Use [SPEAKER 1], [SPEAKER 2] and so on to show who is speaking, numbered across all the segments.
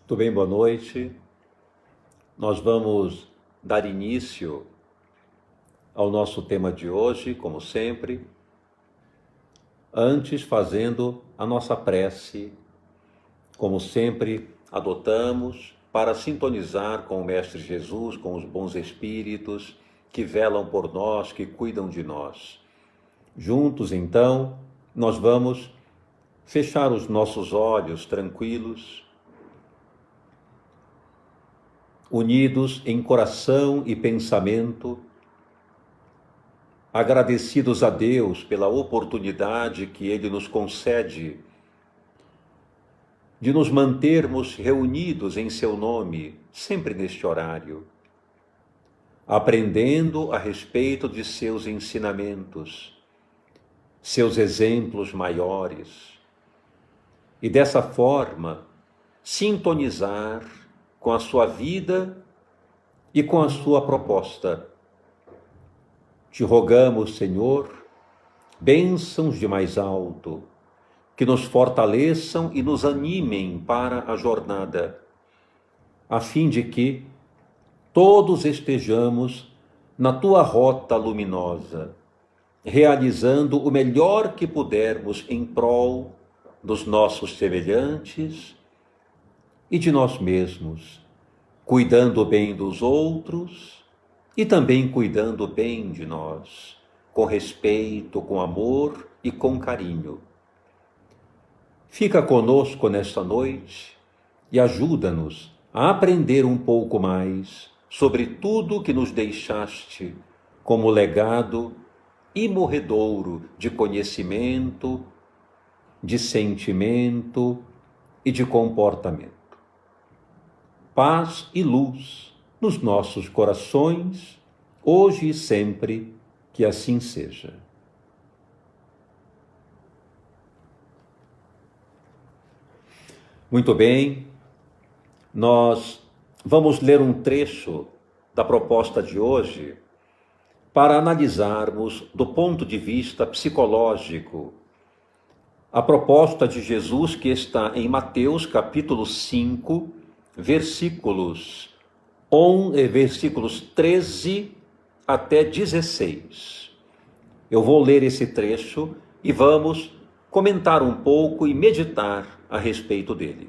[SPEAKER 1] Tudo bem, boa noite. Nós vamos dar início ao nosso tema de hoje, como sempre, antes fazendo a nossa prece, como sempre adotamos, para sintonizar com o Mestre Jesus, com os bons espíritos que velam por nós, que cuidam de nós. Juntos, então, nós vamos fechar os nossos olhos tranquilos, unidos em coração e pensamento, agradecidos a Deus pela oportunidade que Ele nos concede de nos mantermos reunidos em Seu nome, sempre neste horário, aprendendo a respeito de Seus ensinamentos, Seus exemplos maiores, e dessa forma sintonizar com a sua vida e com a sua proposta. Te rogamos, Senhor, bênçãos de mais alto, que nos fortaleçam e nos animem para a jornada, a fim de que todos estejamos na tua rota luminosa, realizando o melhor que pudermos em prol dos nossos semelhantes e de nós mesmos, cuidando bem dos outros e também cuidando bem de nós, com respeito, com amor e com carinho. Fica conosco nesta noite e ajuda-nos a aprender um pouco mais sobre tudo que nos deixaste como legado imorredouro de conhecimento, de sentimento e de comportamento. Paz e luz nos nossos corações, hoje e sempre, que assim seja. Muito bem, nós vamos ler um trecho da proposta de hoje para analisarmos, do ponto de vista psicológico, a proposta de Jesus que está em Mateus capítulo 5, versículos 13 até 16. Eu vou ler esse trecho e vamos comentar um pouco e meditar a respeito dele.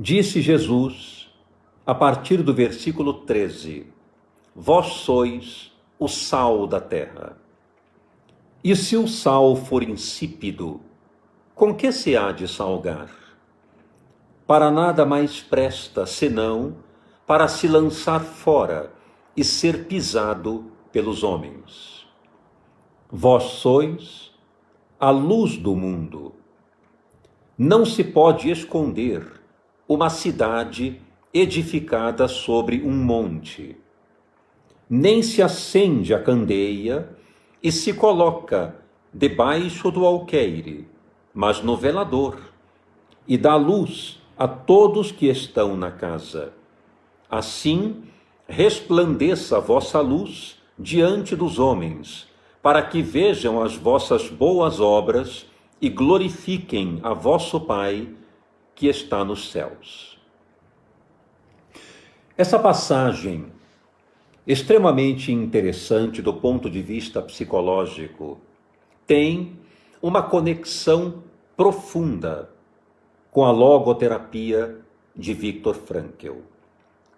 [SPEAKER 1] Disse Jesus, a partir do versículo 13, vós sois o sal da terra. E se o sal for insípido, com que se há de salgar? Para nada mais presta, senão para se lançar fora e ser pisado pelos homens. Vós sois a luz do mundo. Não se pode esconder uma cidade edificada sobre um monte. Nem se acende a candeia e se coloca debaixo do alqueire, mas no velador, e dá luz a todos que estão na casa. Assim, resplandeça a vossa luz diante dos homens, para que vejam as vossas boas obras e glorifiquem a vosso Pai que está nos céus. Essa passagem, extremamente interessante do ponto de vista psicológico, tem uma conexão profunda com a logoterapia de Viktor Frankl.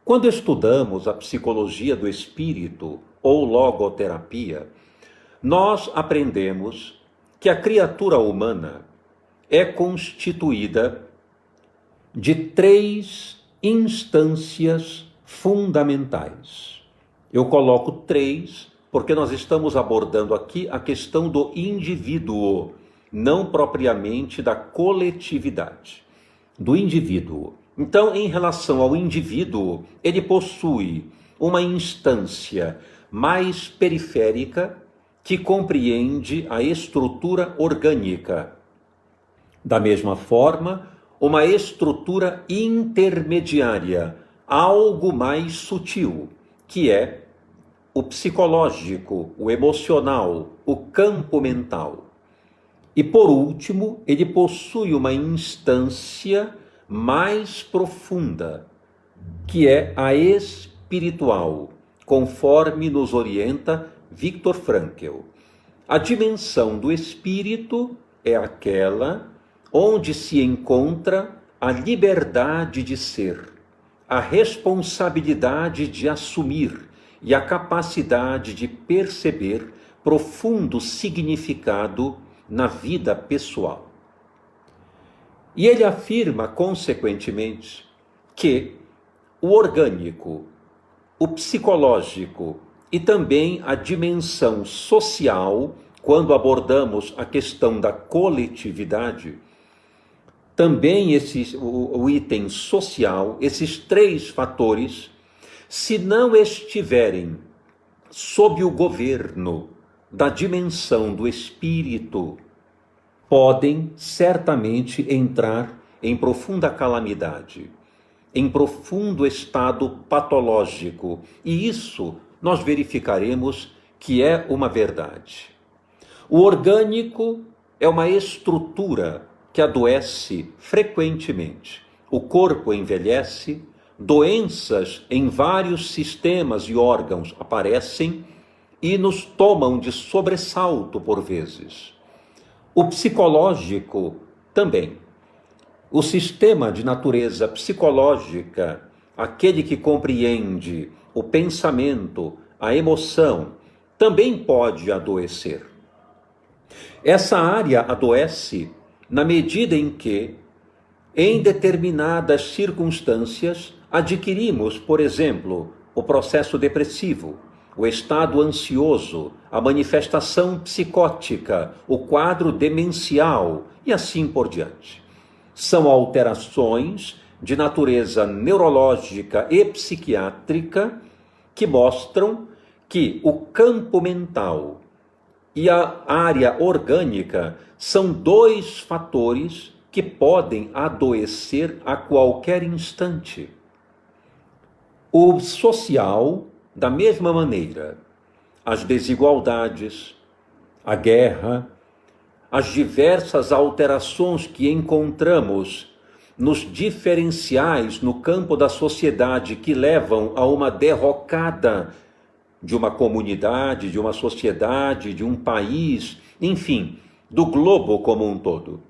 [SPEAKER 1] Quando estudamos a psicologia do espírito ou logoterapia, nós aprendemos que a criatura humana é constituída de 3 instâncias fundamentais. Eu coloco 3 porque nós estamos abordando aqui a questão do indivíduo, não propriamente da coletividade, do indivíduo. Então, em relação ao indivíduo, ele possui uma instância mais periférica que compreende a estrutura orgânica. Da mesma forma, uma estrutura intermediária, algo mais sutil, que é o psicológico, o emocional, o campo mental. E por último, ele possui uma instância mais profunda, que é a espiritual, conforme nos orienta Viktor Frankl. A dimensão do espírito é aquela onde se encontra a liberdade de ser, a responsabilidade de assumir e a capacidade de perceber profundo significado na vida pessoal. E ele afirma, consequentemente, que o orgânico, o psicológico e também a dimensão social, quando abordamos a questão da coletividade, também o item social, esses três fatores, se não estiverem sob o governo da dimensão do espírito, podem certamente entrar em profunda calamidade, em profundo estado patológico, e isso nós verificaremos que é uma verdade. O orgânico é uma estrutura que adoece frequentemente. O corpo envelhece, doenças em vários sistemas e órgãos aparecem e nos tomam de sobressalto por vezes. O psicológico também. O sistema de natureza psicológica, aquele que compreende o pensamento, a emoção, também pode adoecer. Essa área adoece na medida em que, em determinadas circunstâncias, adquirimos, por exemplo, o processo depressivo, o estado ansioso, a manifestação psicótica, o quadro demencial e assim por diante. São alterações de natureza neurológica e psiquiátrica que mostram que o campo mental e a área orgânica são dois fatores que podem adoecer a qualquer instante. O social, da mesma maneira, as desigualdades, a guerra, as diversas alterações que encontramos nos diferenciais no campo da sociedade que levam a uma derrocada de uma comunidade, de uma sociedade, de um país, enfim, do globo como um todo.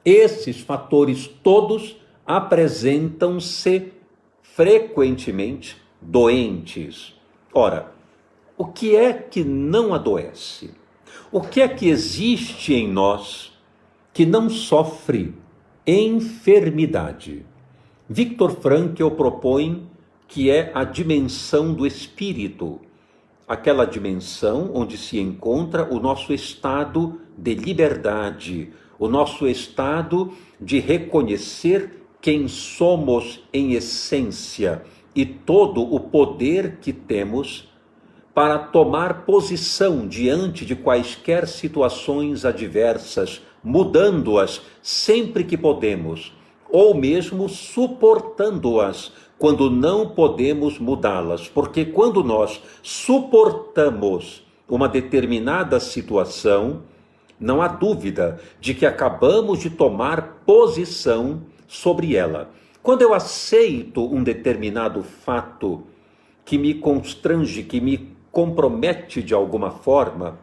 [SPEAKER 1] Esses fatores todos apresentam-se frequentemente doentes. Ora, o que é que não adoece? O que é que existe em nós que não sofre enfermidade? Viktor Frankl propõe que é a dimensão do espírito, aquela dimensão onde se encontra o nosso estado de liberdade, o nosso estado de reconhecer quem somos em essência e todo o poder que temos para tomar posição diante de quaisquer situações adversas, mudando-as sempre que podemos, ou mesmo suportando-as quando não podemos mudá-las, porque quando nós suportamos uma determinada situação, não há dúvida de que acabamos de tomar posição sobre ela. Quando eu aceito um determinado fato que me constrange, que me compromete de alguma forma,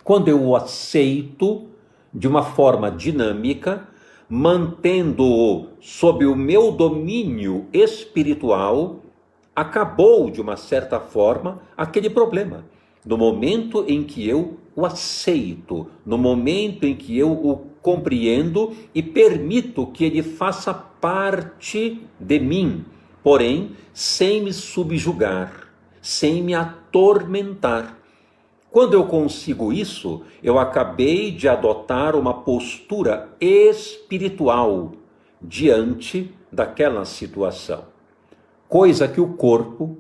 [SPEAKER 1] quando eu o aceito de uma forma dinâmica, mantendo-o sob o meu domínio espiritual, acabou de uma certa forma aquele problema. No momento em que eu o aceito, no momento em que eu o compreendo e permito que ele faça parte de mim, porém sem me subjugar, sem me atormentar. Quando eu consigo isso, eu acabei de adotar uma postura espiritual diante daquela situação. Coisa que o corpo,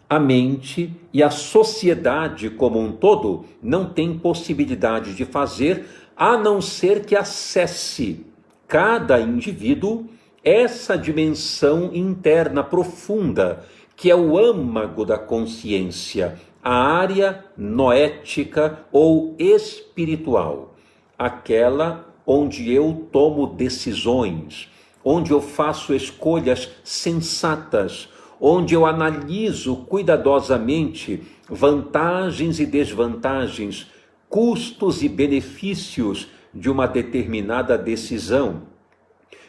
[SPEAKER 1] a mente e a sociedade como um todo não tem possibilidade de fazer, a não ser que acesse cada indivíduo essa dimensão interna profunda, que é o âmago da consciência, a área noética ou espiritual, aquela onde eu tomo decisões, onde eu faço escolhas sensatas, onde eu analiso cuidadosamente vantagens e desvantagens, custos e benefícios de uma determinada decisão,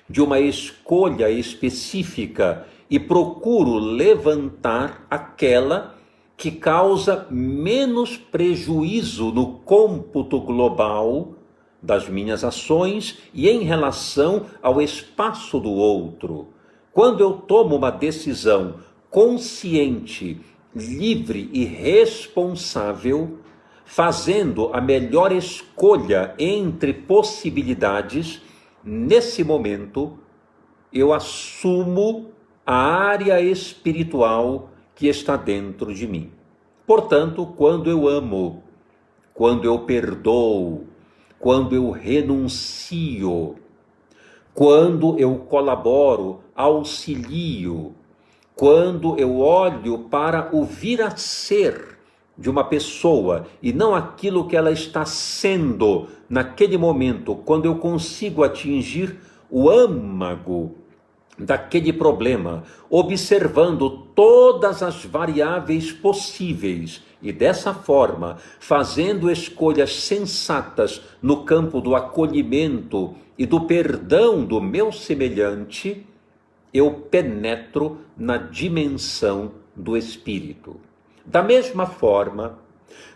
[SPEAKER 1] de uma escolha específica, e procuro levantar aquela que causa menos prejuízo no cômputo global das minhas ações e em relação ao espaço do outro. Quando eu tomo uma decisão consciente, livre e responsável, fazendo a melhor escolha entre possibilidades, nesse momento eu assumo a área espiritual que está dentro de mim. Portanto, quando eu amo, quando eu perdoo, quando eu renuncio, quando eu colaboro, auxilio, quando eu olho para o vir a ser de uma pessoa e não aquilo que ela está sendo naquele momento, quando eu consigo atingir o âmago daquele problema, observando todas as variáveis possíveis e dessa forma, fazendo escolhas sensatas no campo do acolhimento e do perdão do meu semelhante, eu penetro na dimensão do espírito. Da mesma forma,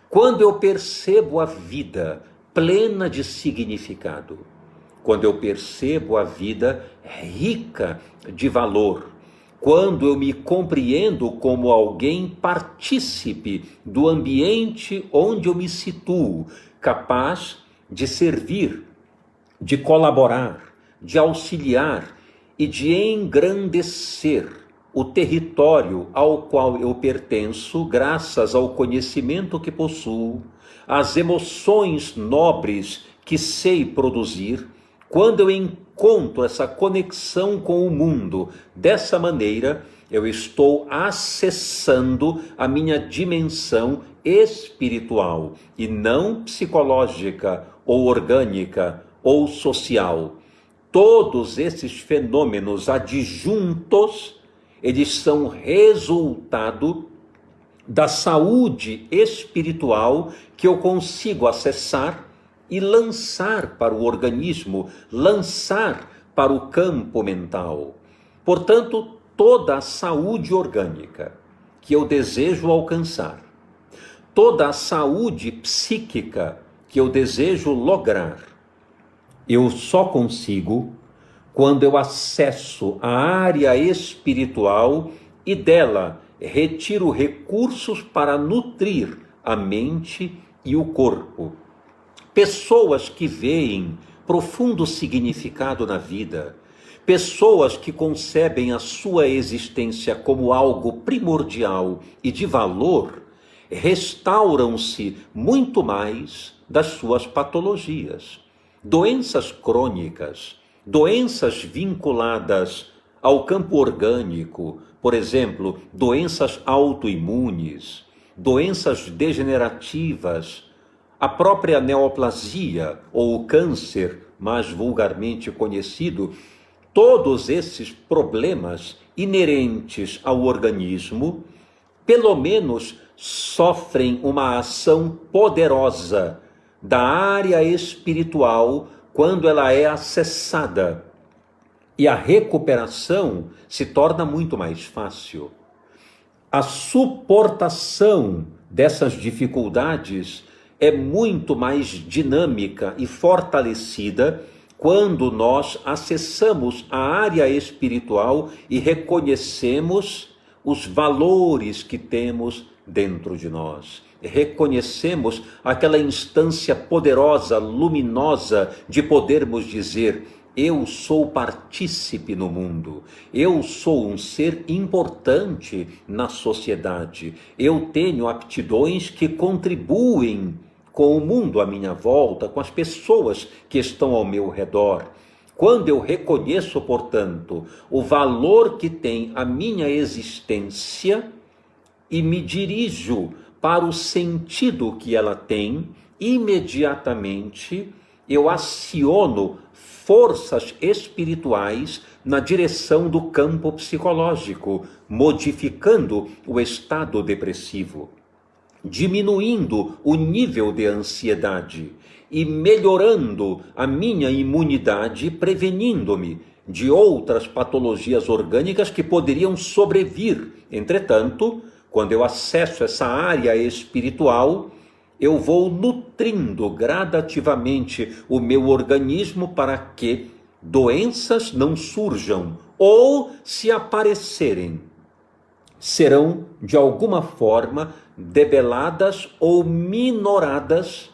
[SPEAKER 1] quando eu percebo a vida plena de significado, quando eu percebo a vida rica de valor, quando eu me compreendo como alguém partícipe do ambiente onde eu me situo, capaz de servir, de colaborar, de auxiliar e de engrandecer o território ao qual eu pertenço, graças ao conhecimento que possuo, às emoções nobres que sei produzir. Quando eu encontro essa conexão com o mundo, dessa maneira, eu estou acessando a minha dimensão espiritual e não psicológica ou orgânica ou social. Todos esses fenômenos adjuntos, eles são resultado da saúde espiritual que eu consigo acessar e lançar para o organismo, lançar para o campo mental. Portanto, toda a saúde orgânica que eu desejo alcançar, toda a saúde psíquica que eu desejo lograr, eu só consigo quando eu acesso a área espiritual e dela retiro recursos para nutrir a mente e o corpo. Pessoas que veem profundo significado na vida, pessoas que concebem a sua existência como algo primordial e de valor, restauram-se muito mais das suas patologias. Doenças crônicas, doenças vinculadas ao campo orgânico, por exemplo, doenças autoimunes, doenças degenerativas, a própria neoplasia ou o câncer, mais vulgarmente conhecido, todos esses problemas inerentes ao organismo, pelo menos sofrem uma ação poderosa da área espiritual quando ela é acessada. E a recuperação se torna muito mais fácil. A suportação dessas dificuldades é muito mais dinâmica e fortalecida quando nós acessamos a área espiritual e reconhecemos os valores que temos dentro de nós. Reconhecemos aquela instância poderosa, luminosa, de podermos dizer: eu sou partícipe no mundo, eu sou um ser importante na sociedade, eu tenho aptidões que contribuem com o mundo à minha volta, com as pessoas que estão ao meu redor. Quando eu reconheço, portanto, o valor que tem a minha existência e me dirijo para o sentido que ela tem, imediatamente eu aciono forças espirituais na direção do campo psicológico, modificando o estado depressivo, diminuindo o nível de ansiedade e melhorando a minha imunidade, prevenindo-me de outras patologias orgânicas que poderiam sobrevir. Entretanto, quando eu acesso essa área espiritual, eu vou nutrindo gradativamente o meu organismo para que doenças não surjam, ou, se aparecerem, serão de alguma forma debeladas ou minoradas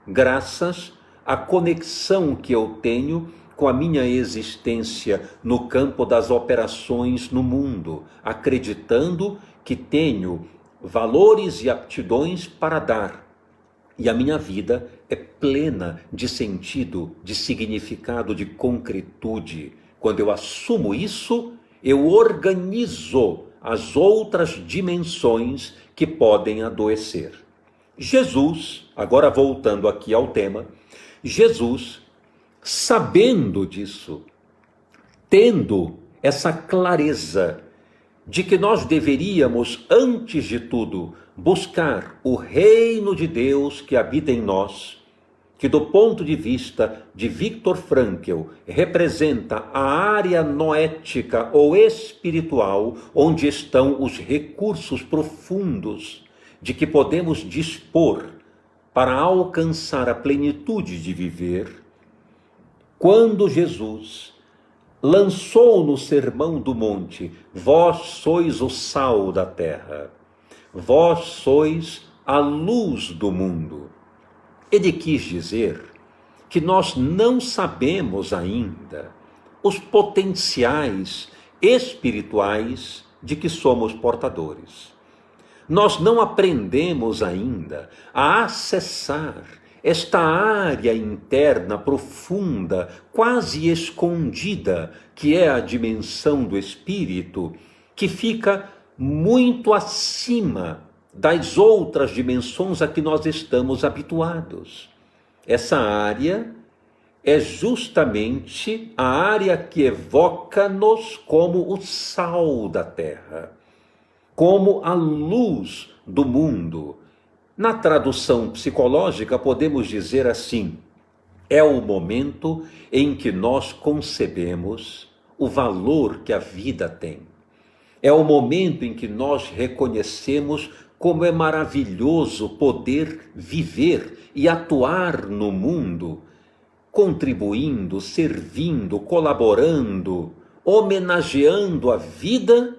[SPEAKER 1] graças à conexão que eu tenho com a minha existência no campo das operações no mundo, acreditando que tenho valores e aptidões para dar. E a minha vida é plena de sentido, de significado, de concretude. Quando eu assumo isso, eu organizo as outras dimensões que podem adoecer. Jesus, agora voltando aqui ao tema, Jesus, sabendo disso, tendo essa clareza de que nós deveríamos, antes de tudo, buscar o reino de Deus que habita em nós, que do ponto de vista de Viktor Frankl representa a área noética ou espiritual, onde estão os recursos profundos de que podemos dispor para alcançar a plenitude de viver. Quando Jesus lançou no Sermão do Monte: vós sois o sal da terra, vós sois a luz do mundo, ele quis dizer que nós não sabemos ainda os potenciais espirituais de que somos portadores. Nós não aprendemos ainda a acessar esta área interna profunda, quase escondida, que é a dimensão do espírito, que fica muito acima das outras dimensões a que nós estamos habituados. Essa área é justamente a área que evoca-nos como o sal da terra, como a luz do mundo. Na tradução psicológica, podemos dizer assim: é o momento em que nós concebemos o valor que a vida tem. É o momento em que nós reconhecemos como é maravilhoso poder viver e atuar no mundo, contribuindo, servindo, colaborando, homenageando a vida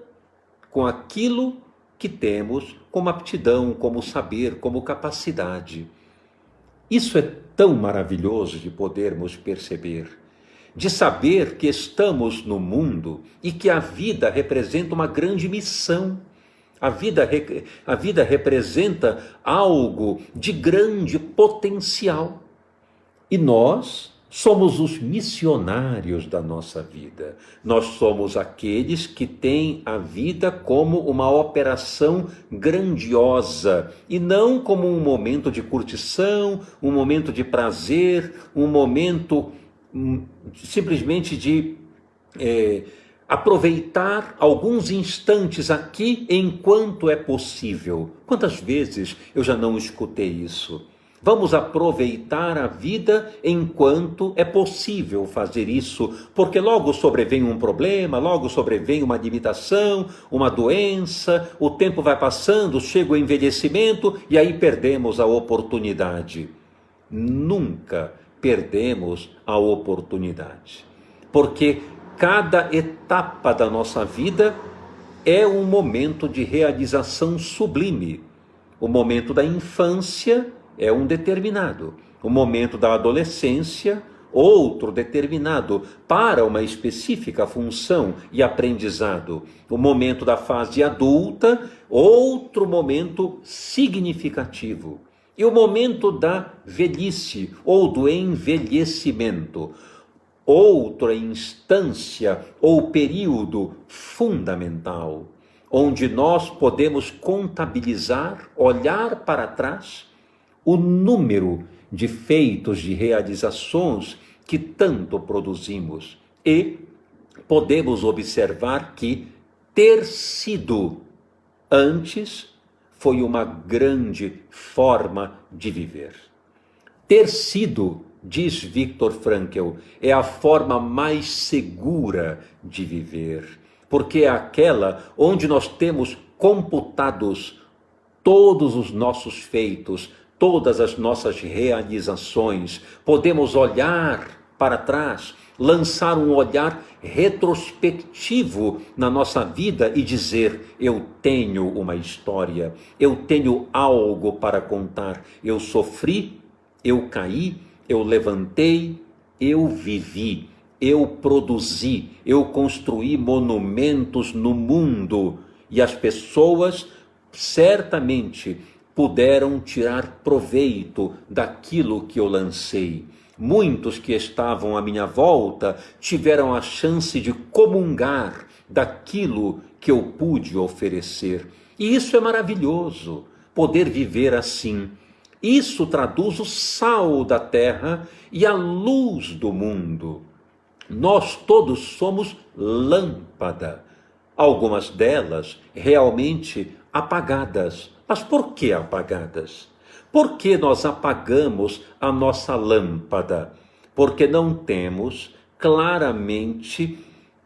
[SPEAKER 1] com aquilo que temos como aptidão, como saber, como capacidade. Isso é tão maravilhoso de podermos perceber, de saber que estamos no mundo e que a vida representa uma grande missão. A vida representa algo de grande potencial. E nós somos os missionários da nossa vida. Nós somos aqueles que têm a vida como uma operação grandiosa e não como um momento de curtição, um momento de prazer, um momento simplesmente de aproveitar alguns instantes aqui enquanto é possível. Quantas vezes eu já não escutei isso? Vamos aproveitar a vida enquanto é possível fazer isso, porque logo sobrevém um problema, logo sobrevém uma limitação, uma doença, o tempo vai passando, chega o envelhecimento e aí perdemos a oportunidade. Nunca perdemos a oportunidade, porque cada etapa da nossa vida é um momento de realização sublime. O momento da infância é um determinado, o momento da adolescência, outro determinado, para uma específica função e aprendizado. O momento da fase adulta, outro momento significativo. E o momento da velhice ou do envelhecimento, outra instância ou período fundamental, onde nós podemos contabilizar, olhar para trás, o número de feitos, de realizações que tanto produzimos. E podemos observar que ter sido antes foi uma grande forma de viver. Ter sido, diz Viktor Frankl, é a forma mais segura de viver, porque é aquela onde nós temos computados todos os nossos feitos, todas as nossas realizações. Podemos olhar para trás, lançar um olhar retrospectivo na nossa vida e dizer: eu tenho uma história, eu tenho algo para contar, eu sofri, eu caí, eu levantei, eu vivi, eu produzi, eu construí monumentos no mundo, e as pessoas certamente puderam tirar proveito daquilo que eu lancei. Muitos que estavam à minha volta tiveram a chance de comungar daquilo que eu pude oferecer. E isso é maravilhoso, poder viver assim. Isso traduz o sal da terra e a luz do mundo. Nós todos somos lâmpada, algumas delas realmente apagadas. Mas por que apagadas? Por que nós apagamos a nossa lâmpada? Porque não temos claramente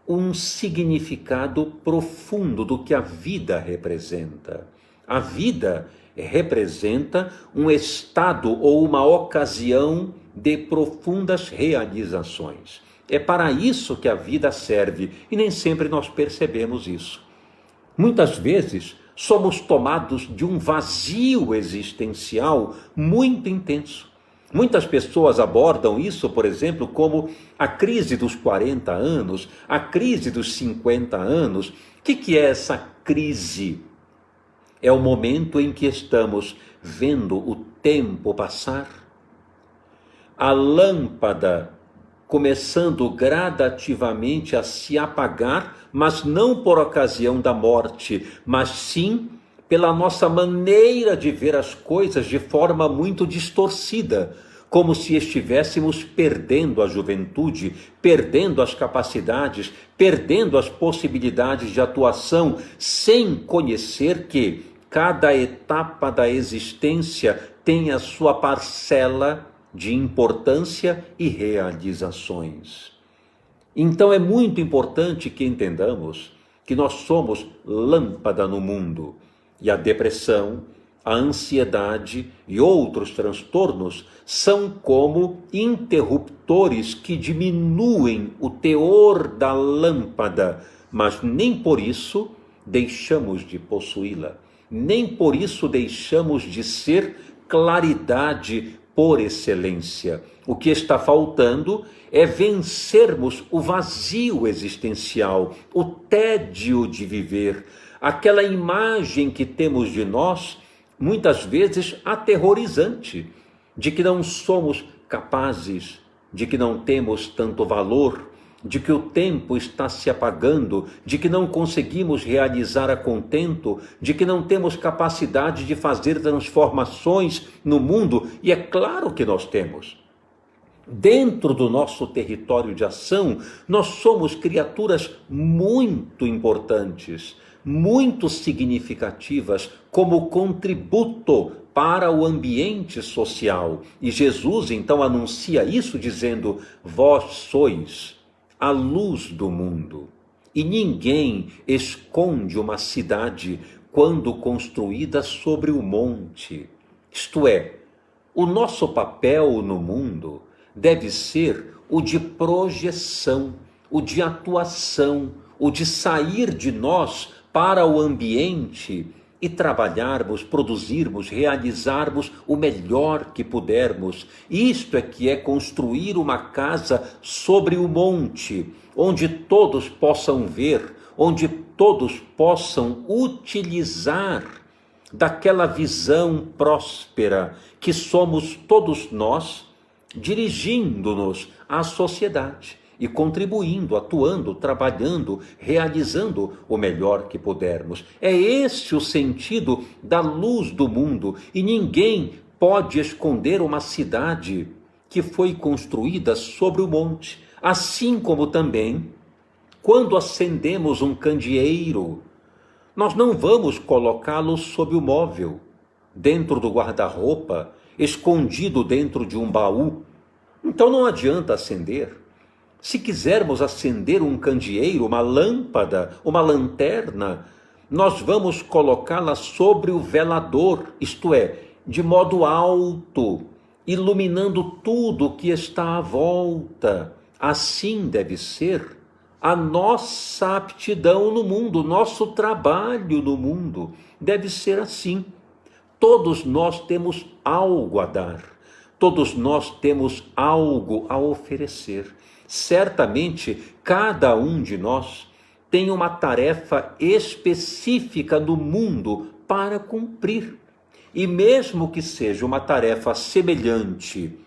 [SPEAKER 1] um significado profundo do que a vida representa. A vida representa um estado ou uma ocasião de profundas realizações. É para isso que a vida serve, e nem sempre nós percebemos isso. Muitas vezes somos tomados de um vazio existencial muito intenso. Muitas pessoas abordam isso, por exemplo, como a crise dos 40 anos, a crise dos 50 anos. O que é essa crise? É o momento em que estamos vendo o tempo passar, a lâmpada começando gradativamente a se apagar, mas não por ocasião da morte, mas sim pela nossa maneira de ver as coisas de forma muito distorcida, como se estivéssemos perdendo a juventude, perdendo as capacidades, perdendo as possibilidades de atuação, sem conhecer que cada etapa da existência tem a sua parcela de importância e realizações. Então é muito importante que entendamos que nós somos lâmpada no mundo, e a depressão, a ansiedade e outros transtornos são como interruptores que diminuem o teor da lâmpada, mas nem por isso deixamos de possuí-la, nem por isso deixamos de ser claridade por excelência. O que está faltando é vencermos o vazio existencial, o tédio de viver, aquela imagem que temos de nós, muitas vezes aterrorizante, de que não somos capazes, de que não temos tanto valor, de que o tempo está se apagando, de que não conseguimos realizar a contento, de que não temos capacidade de fazer transformações no mundo. E é claro que nós temos. Dentro do nosso território de ação, nós somos criaturas muito importantes, muito significativas como contributo para o ambiente social. E Jesus então anuncia isso dizendo: vós sois a luz do mundo. E ninguém esconde uma cidade quando construída sobre o monte. Isto é, o nosso papel no mundo deve ser o de projeção, o de atuação, o de sair de nós para o ambiente e trabalharmos, produzirmos, realizarmos o melhor que pudermos. Isto é que é construir uma casa sobre o monte, onde todos possam ver, onde todos possam utilizar daquela visão próspera que somos todos nós, dirigindo-nos à sociedade e contribuindo, atuando, trabalhando, realizando o melhor que pudermos. É esse o sentido da luz do mundo, e ninguém pode esconder uma cidade que foi construída sobre o monte, assim como também quando acendemos um candeeiro, nós não vamos colocá-lo sob o móvel, dentro do guarda-roupa, escondido dentro de um baú. Então não adianta acender. Se quisermos acender um candeeiro, uma lâmpada, uma lanterna, nós vamos colocá-la sobre o velador, isto é, de modo alto, iluminando tudo que está à volta. Assim deve ser a nossa aptidão no mundo, nosso trabalho no mundo. Deve ser assim. Todos nós temos algo a dar, todos nós temos algo a oferecer. Certamente, cada um de nós tem uma tarefa específica no mundo para cumprir. E mesmo que seja uma tarefa semelhante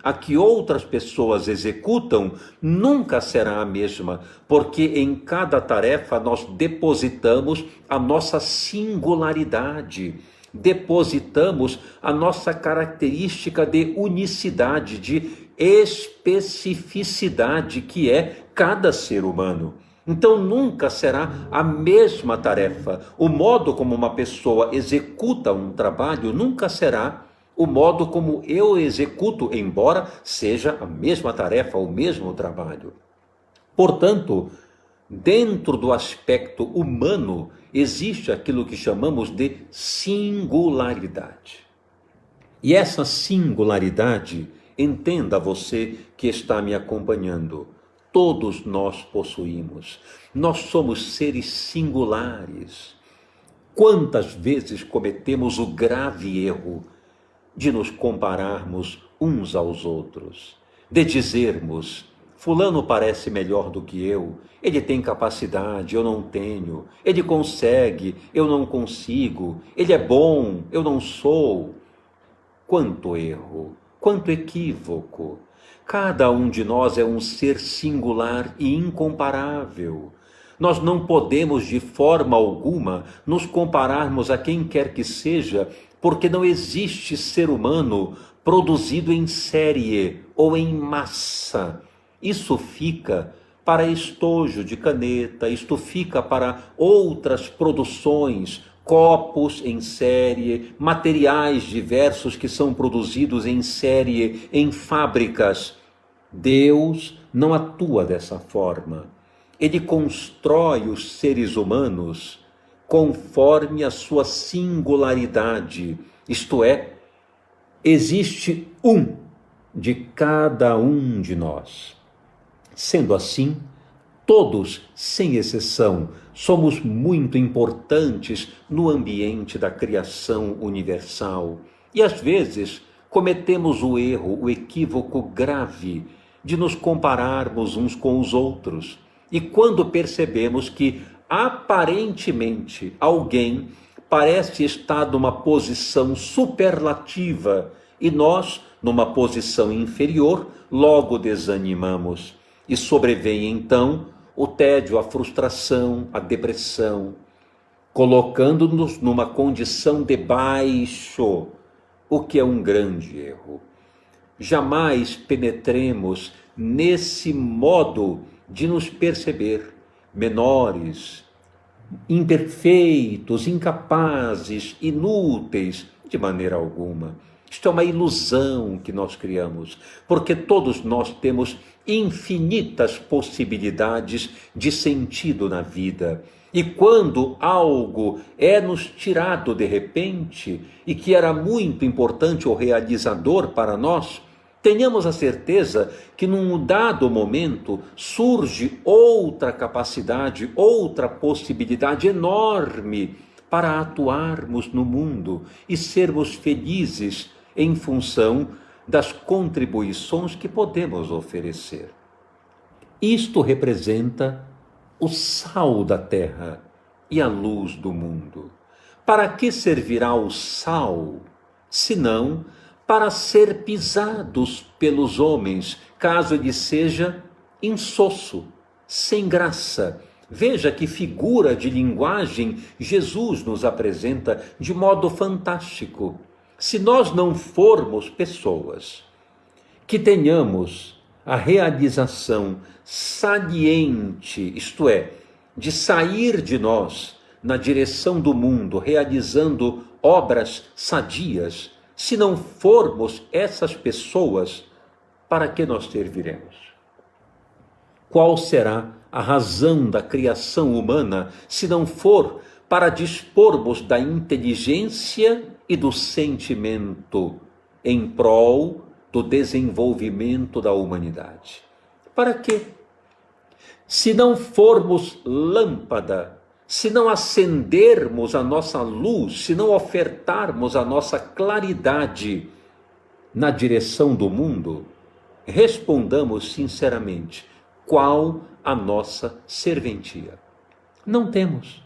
[SPEAKER 1] a que outras pessoas executam, nunca será a mesma, porque em cada tarefa nós depositamos a nossa singularidade, depositamos a nossa característica de unicidade, de especificidade que é cada ser humano. Então nunca será a mesma tarefa. O modo como uma pessoa executa um trabalho nunca será o modo como eu executo, embora seja a mesma tarefa, o mesmo trabalho. Portanto, dentro do aspecto humano, existe aquilo que chamamos de singularidade. E essa singularidade, entenda você que está me acompanhando, todos nós possuímos. Nós somos seres singulares. Quantas vezes cometemos o grave erro de nos compararmos uns aos outros, de dizermos: fulano parece melhor do que eu, ele tem capacidade, eu não tenho, ele consegue, eu não consigo, ele é bom, eu não sou. Quanto erro, quanto equívoco! Cada um de nós é um ser singular e incomparável. Nós não podemos de forma alguma nos compararmos a quem quer que seja, porque não existe ser humano produzido em série ou em massa. Isso fica para estojo de caneta, isto fica para outras produções, copos em série, materiais diversos que são produzidos em série, em fábricas. Deus não atua dessa forma. Ele constrói os seres humanos conforme a sua singularidade, isto é, existe um de cada um de nós. Sendo assim, todos, sem exceção, somos muito importantes no ambiente da criação universal. E às vezes cometemos o erro, o equívoco grave de nos compararmos uns com os outros. E quando percebemos que aparentemente alguém parece estar numa posição superlativa e nós numa posição inferior, logo desanimamos. E sobrevém então o tédio, a frustração, a depressão, colocando-nos numa condição de baixo, o que é um grande erro. Jamais penetremos nesse modo de nos perceber menores, imperfeitos, incapazes, inúteis, de maneira alguma. Isto é uma ilusão que nós criamos, porque todos nós temos infinitas possibilidades de sentido na vida. E quando algo é nos tirado de repente, e que era muito importante ou realizador para nós, tenhamos a certeza que num dado momento surge outra capacidade, outra possibilidade enorme para atuarmos no mundo e sermos felizes em função das contribuições que podemos oferecer. Isto representa o sal da terra e a luz do mundo. Para que servirá o sal, senão para ser pisados pelos homens, caso ele seja insosso, sem graça? Veja que figura de linguagem Jesus nos apresenta de modo fantástico. Se nós não formos pessoas que tenhamos a realização saliente, isto é, de sair de nós na direção do mundo, realizando obras sadias. Se não formos essas pessoas, para que nós serviremos? Qual será a razão da criação humana, se não for para dispormos da inteligência e do sentimento em prol do desenvolvimento da humanidade? Para quê? Se não formos lâmpada, se não acendermos a nossa luz, se não ofertarmos a nossa claridade na direção do mundo, respondamos sinceramente, qual a nossa serventia? Não temos.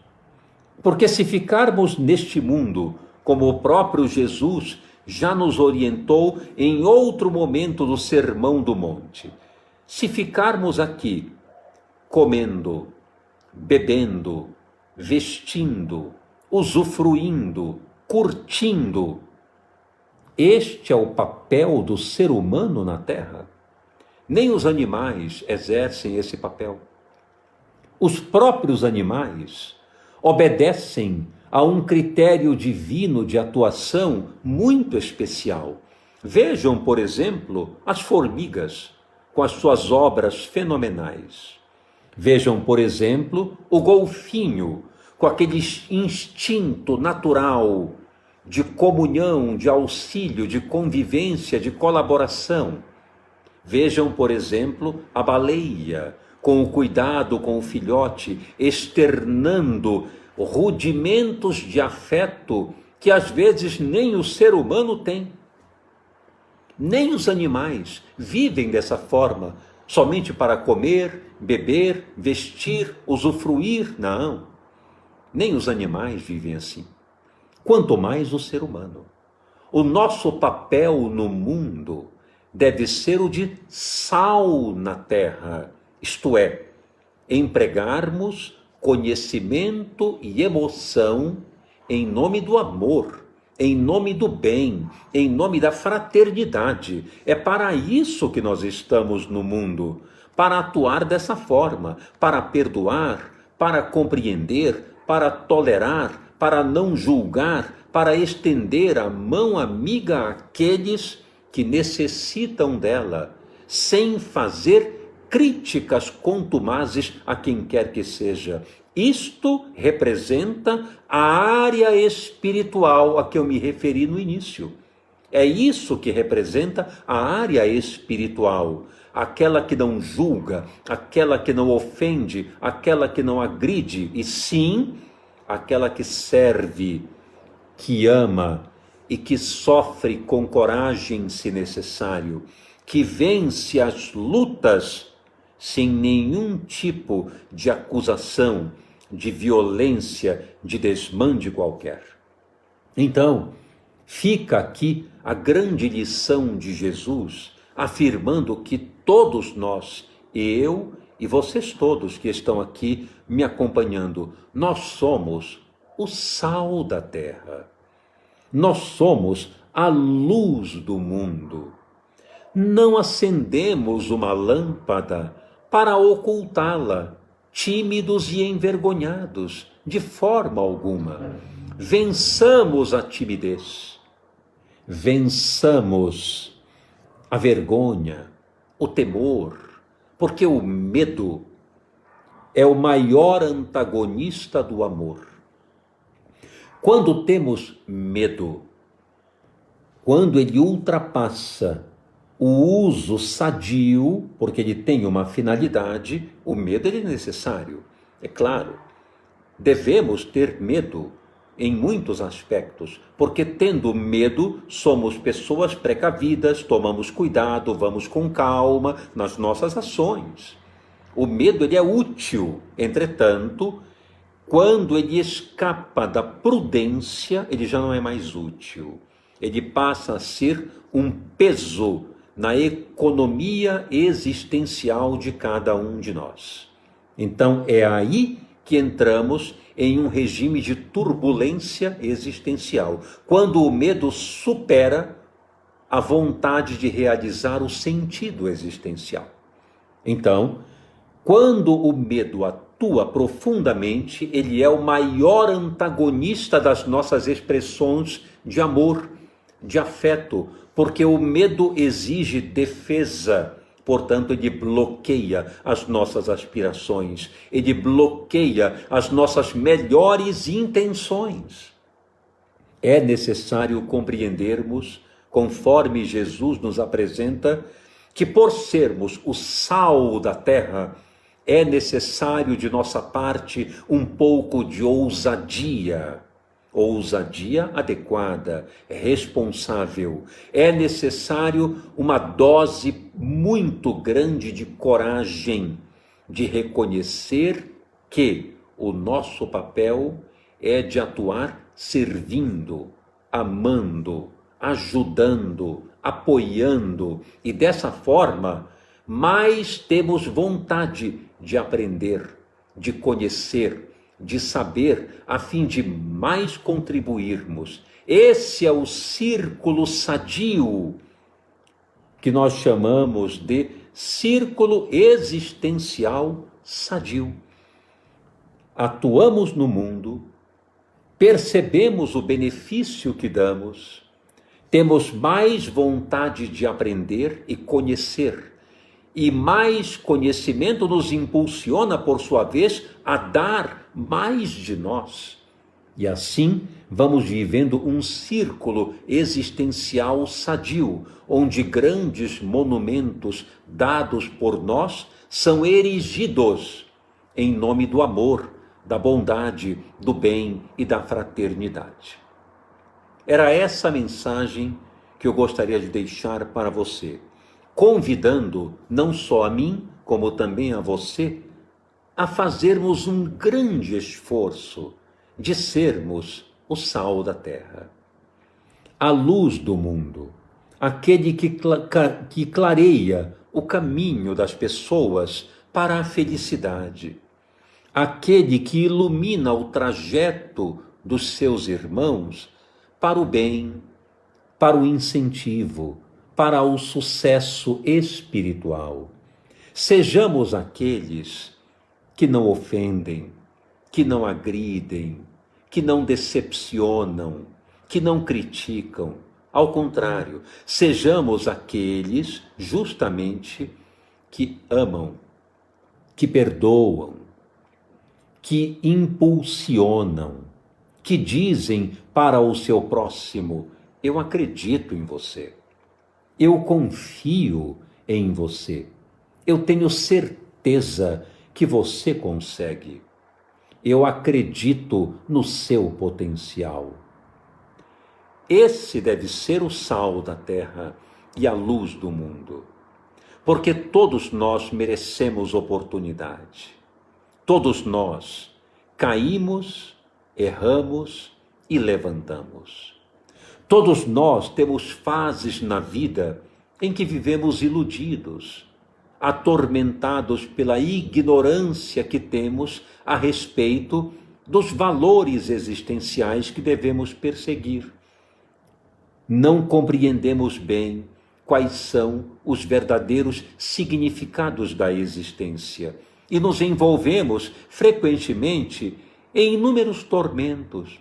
[SPEAKER 1] Porque se ficarmos neste mundo, como o próprio Jesus já nos orientou em outro momento do Sermão do Monte, se ficarmos aqui comendo, bebendo, vestindo, usufruindo, curtindo, este é o papel do ser humano na Terra? Nem os animais exercem esse papel. Os próprios animais obedecem a um critério divino de atuação muito especial. Vejam, por exemplo, as formigas com as suas obras fenomenais. Vejam, por exemplo, o golfinho com aquele instinto natural de comunhão, de auxílio, de convivência, de colaboração. Vejam, por exemplo, a baleia com o cuidado com o filhote, externando rudimentos de afeto que às vezes nem o ser humano tem. Nem os animais vivem dessa forma, somente para comer, beber, vestir, usufruir. Não, nem os animais vivem assim. Quanto mais o ser humano. O nosso papel no mundo deve ser o de sal na terra, isto é, empregarmos conhecimento e emoção em nome do amor, em nome do bem, em nome da fraternidade. É para isso que nós estamos no mundo, para atuar dessa forma, para perdoar, para compreender, para tolerar, para não julgar, para estender a mão amiga àqueles que necessitam dela, sem fazer críticas contumazes a quem quer que seja. Isto representa a área espiritual a que eu me referi no início. É isso que representa a área espiritual, aquela que não julga, aquela que não ofende, aquela que não agride, e sim, aquela que serve, que ama e que sofre com coragem se necessário, que vence as lutas sem nenhum tipo de acusação, de violência, de desmande qualquer. Então, fica aqui a grande lição de Jesus, afirmando que todos nós, eu e vocês todos que estão aqui me acompanhando, nós somos o sal da terra. Nós somos a luz do mundo. Não acendemos uma lâmpada para ocultá-la, tímidos e envergonhados, de forma alguma. Vençamos a timidez, vençamos a vergonha, o temor, porque o medo é o maior antagonista do amor. Quando temos medo, quando ele ultrapassa o uso sadio, porque ele tem uma finalidade, o medo é necessário. É claro, devemos ter medo em muitos aspectos, porque tendo medo, somos pessoas precavidas, tomamos cuidado, vamos com calma nas nossas ações. O medo ele é útil, entretanto, quando ele escapa da prudência, ele já não é mais útil. Ele passa a ser um peso na economia existencial de cada um de nós. Então é aí que entramos em um regime de turbulência existencial, quando o medo supera a vontade de realizar o sentido existencial. Então, quando o medo atua profundamente, ele é o maior antagonista das nossas expressões de amor, de afeto, porque o medo exige defesa. Portanto, ele bloqueia as nossas aspirações, ele bloqueia as nossas melhores intenções. É necessário compreendermos, conforme Jesus nos apresenta, que por sermos o sal da terra, é necessário de nossa parte um pouco de ousadia adequada, responsável. É necessário uma dose muito grande de coragem, de reconhecer que o nosso papel é de atuar servindo, amando, ajudando, apoiando, e dessa forma mais temos vontade de aprender, de conhecer, de saber, a fim de mais contribuirmos. Esse é o círculo sadio, que nós chamamos de círculo existencial sadio. Atuamos no mundo, percebemos o benefício que damos, temos mais vontade de aprender e conhecer, e mais conhecimento nos impulsiona, por sua vez, a dar mais de nós. E assim vamos vivendo um círculo existencial sadio, onde grandes monumentos dados por nós são erigidos em nome do amor, da bondade, do bem e da fraternidade. Era essa a mensagem que eu gostaria de deixar para você, convidando não só a mim, como também a você, a fazermos um grande esforço de sermos o sal da terra, a luz do mundo, aquele que clareia o caminho das pessoas para a felicidade, aquele que ilumina o trajeto dos seus irmãos para o bem, para o incentivo, para o sucesso espiritual. Sejamos aqueles que não ofendem, que não agridem, que não decepcionam, que não criticam. Ao contrário, sejamos aqueles justamente que amam, que perdoam, que impulsionam, que dizem para o seu próximo: eu acredito em você, eu confio em você, eu tenho certeza que você consegue, eu acredito no seu potencial. Esse deve ser o sal da terra e a luz do mundo, porque todos nós merecemos oportunidade. Todos nós caímos, erramos e levantamos. Todos nós temos fases na vida em que vivemos iludidos, atormentados pela ignorância que temos a respeito dos valores existenciais que devemos perseguir. Não compreendemos bem quais são os verdadeiros significados da existência e nos envolvemos frequentemente em inúmeros tormentos,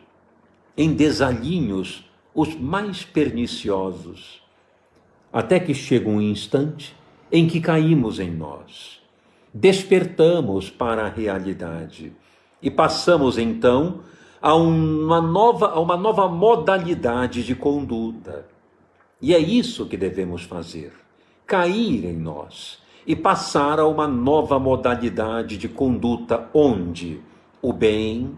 [SPEAKER 1] em desalinhos os mais perniciosos, até que chega um instante em que caímos em nós, despertamos para a realidade e passamos então a uma nova modalidade de conduta. E é isso que devemos fazer, cair em nós e passar a uma nova modalidade de conduta onde o bem,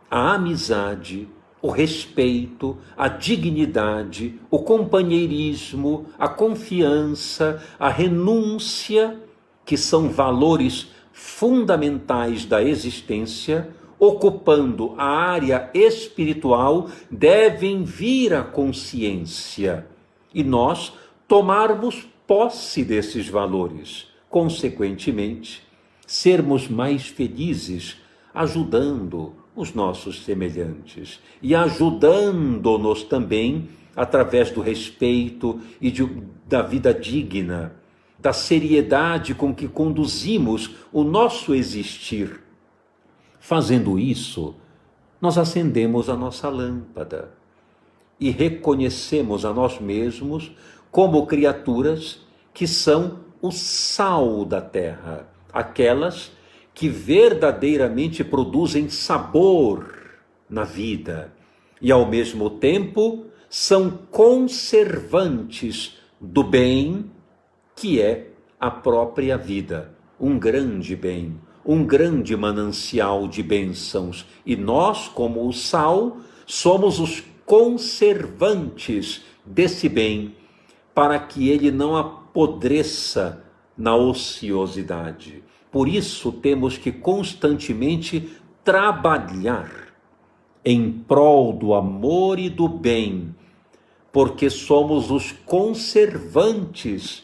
[SPEAKER 1] a amizade, o respeito, a dignidade, o companheirismo, a confiança, a renúncia, que são valores fundamentais da existência, ocupando a área espiritual, devem vir à consciência e nós tomarmos posse desses valores, consequentemente, sermos mais felizes ajudando os nossos semelhantes e ajudando-nos também através do respeito e da vida digna, da seriedade com que conduzimos o nosso existir. Fazendo isso, nós acendemos a nossa lâmpada e reconhecemos a nós mesmos como criaturas que são o sal da terra, aquelas que verdadeiramente produzem sabor na vida e, ao mesmo tempo, são conservantes do bem que é a própria vida, um grande bem, um grande manancial de bênçãos. E nós, como o sal, somos os conservantes desse bem, para que ele não apodreça na ociosidade. Por isso temos que constantemente trabalhar em prol do amor e do bem, porque somos os conservantes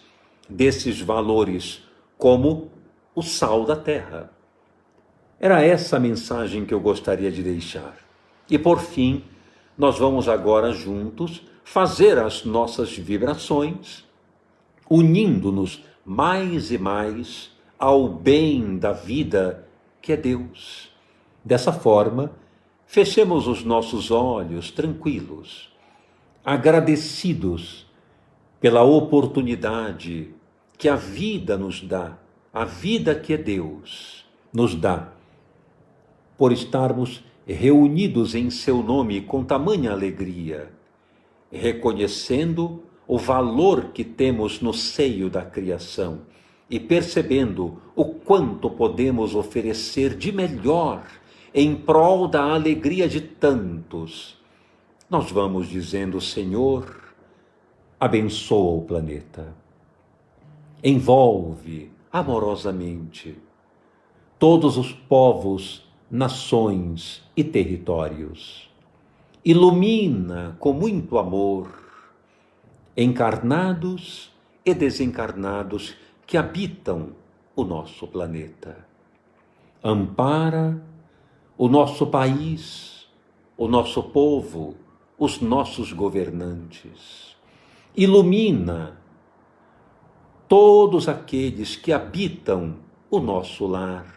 [SPEAKER 1] desses valores, como o sal da terra. Era essa a mensagem que eu gostaria de deixar. E por fim, nós vamos agora juntos fazer as nossas vibrações, unindo-nos mais e mais ao bem da vida que é Deus. Dessa forma, fechemos os nossos olhos tranquilos, agradecidos pela oportunidade que a vida nos dá, a vida que é Deus nos dá, por estarmos reunidos em seu nome com tamanha alegria, reconhecendo o valor que temos no seio da criação e percebendo o quanto podemos oferecer de melhor em prol da alegria de tantos. Nós vamos dizendo: Senhor, abençoa o planeta, envolve amorosamente todos os povos, nações e territórios. Ilumina com muito amor encarnados e desencarnados que habitam o nosso planeta. Ampara o nosso país, o nosso povo, os nossos governantes. Ilumina todos aqueles que habitam o nosso lar,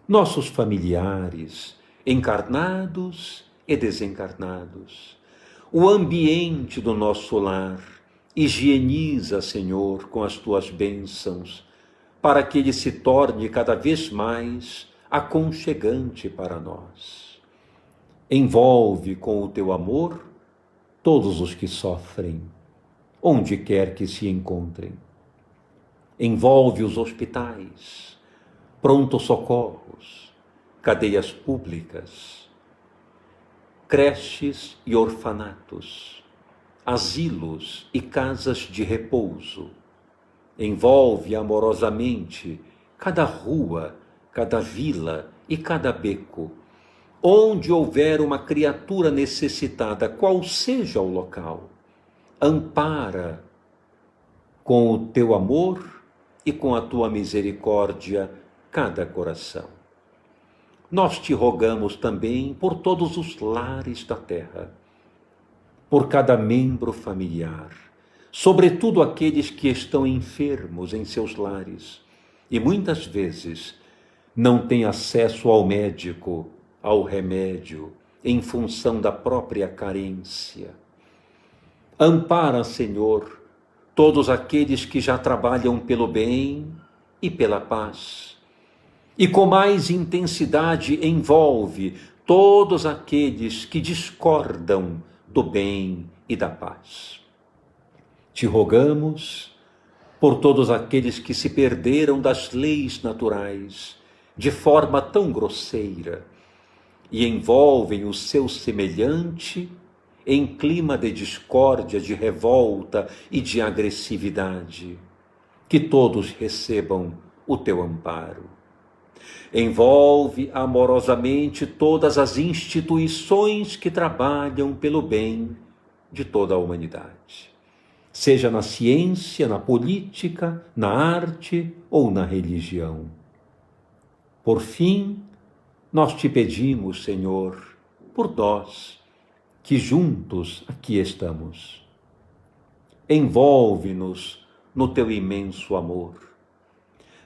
[SPEAKER 1] nossos familiares, encarnados e desencarnados. O ambiente do nosso lar higieniza, Senhor, com as tuas bênçãos, para que ele se torne cada vez mais aconchegante para nós. Envolve com o teu amor todos os que sofrem, onde quer que se encontrem. Envolve os hospitais, pronto-socorros, cadeias públicas, creches e orfanatos, asilos e casas de repouso. Envolve amorosamente cada rua, cada vila e cada beco, onde houver uma criatura necessitada, qual seja o local. Ampara com o teu amor e com a tua misericórdia cada coração. Nós te rogamos também por todos os lares da terra, por cada membro familiar, sobretudo aqueles que estão enfermos em seus lares e muitas vezes não têm acesso ao médico, ao remédio, em função da própria carência. Ampara, Senhor, todos aqueles que já trabalham pelo bem e pela paz, e com mais intensidade envolve todos aqueles que discordam do bem e da paz. Te rogamos por todos aqueles que se perderam das leis naturais de forma tão grosseira e envolvem o seu semelhante em clima de discórdia, de revolta e de agressividade. Que todos recebam o teu amparo. Envolve amorosamente todas as instituições que trabalham pelo bem de toda a humanidade, seja na ciência, na política, na arte ou na religião. Por fim, nós te pedimos, Senhor, por nós, que juntos aqui estamos. Envolve-nos no teu imenso amor.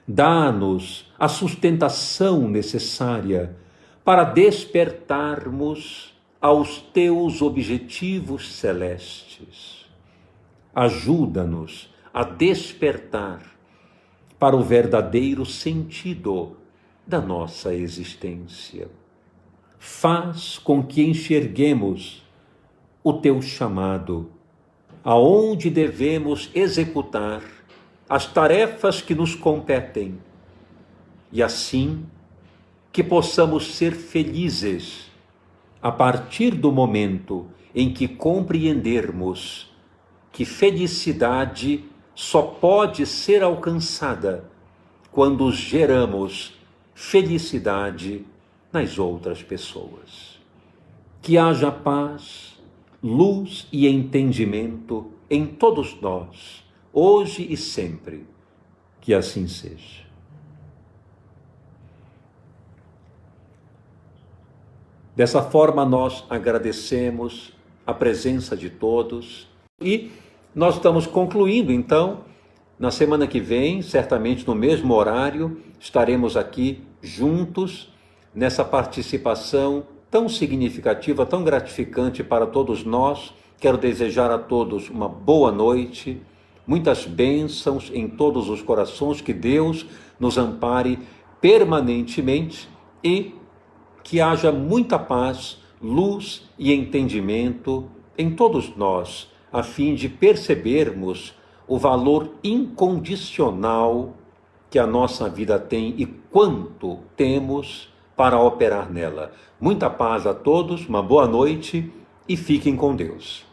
[SPEAKER 1] Dá-nos a sustentação necessária para despertarmos aos teus objetivos celestes. Ajuda-nos a despertar para o verdadeiro sentido da nossa existência. Faz com que enxerguemos o teu chamado, aonde devemos executar as tarefas que nos competem, e assim que possamos ser felizes a partir do momento em que compreendermos que felicidade só pode ser alcançada quando geramos felicidade nas outras pessoas. Que haja paz, luz e entendimento em todos nós, hoje e sempre. Que assim seja. Dessa forma, nós agradecemos a presença de todos e nós estamos concluindo, então, na semana que vem, certamente no mesmo horário, estaremos aqui juntos nessa participação tão significativa, tão gratificante para todos nós. Quero desejar a todos uma boa noite, muitas bênçãos em todos os corações, que Deus nos ampare permanentemente e que haja muita paz, luz e entendimento em todos nós, a fim de percebermos o valor incondicional que a nossa vida tem e quanto temos para operar nela. Muita paz a todos, uma boa noite e fiquem com Deus.